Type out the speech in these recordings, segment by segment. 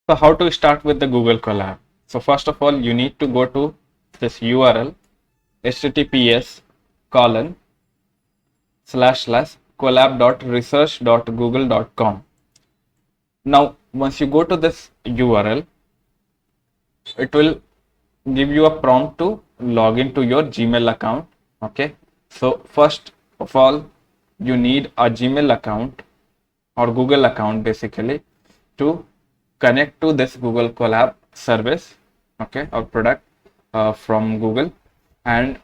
So how to start with the Google Colab? So first of all, you need to go to this URL https://colab.research.google.com. Now, once you go to this URL, it will give you a prompt to log into your Gmail account. Okay. So first of all, you need a Gmail account or Google account basically to connect to this Google Colab service, okay, or product from Google. And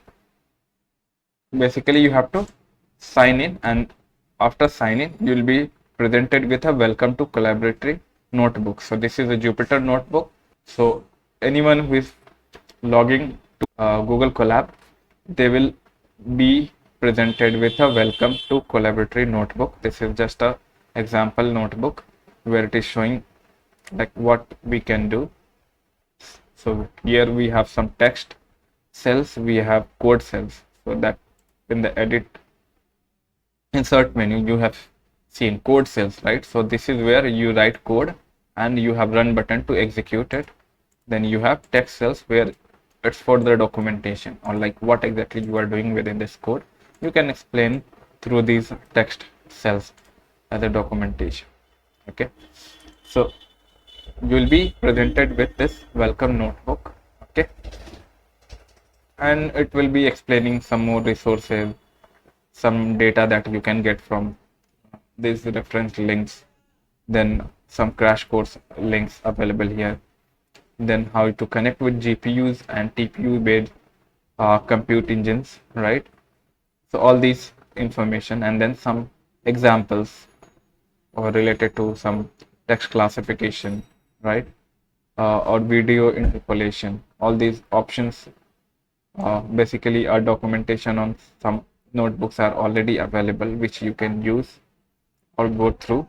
basically you have to sign in, and after signing you will be presented with a welcome to collaboratory notebook. So this is a Jupyter notebook. So anyone who is logging to Google Colab, they will be presented with a welcome to collaboratory notebook. This is just a example notebook where it is showing like what we can do. So here we have some text cells, we have code cells. So that in the edit insert menu you have seen code cells, right? So this is where you write code and you have run button to execute it. Then you have text cells where it's for the documentation or like what exactly you are doing within this code. You can explain through these text cells as a documentation. Okay, so you will be presented with this welcome notebook. Okay, and it will be explaining some more resources, some data that you can get from these reference links, then some crash course links available here, then how to connect with GPUs and TPU based compute engines, right? So all these information, and then some examples or related to some text classification, right? Or video interpolation. All these options basically are documentation on some notebooks are already available, which you can use or go through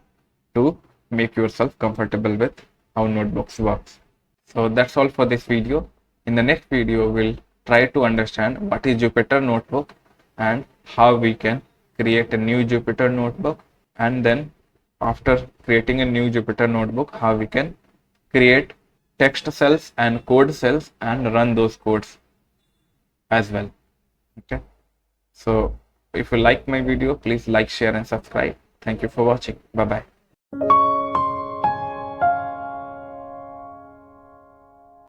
to make yourself comfortable with how notebooks works. So that's all for this video. In the next video, we'll try to understand what is Jupyter Notebook and how we can create a new Jupyter Notebook, and then after creating a new Jupyter Notebook, how we can create text cells and code cells and run those codes as well. Okay, so if you like my video, please like, share and subscribe. Thank you for watching. Bye bye.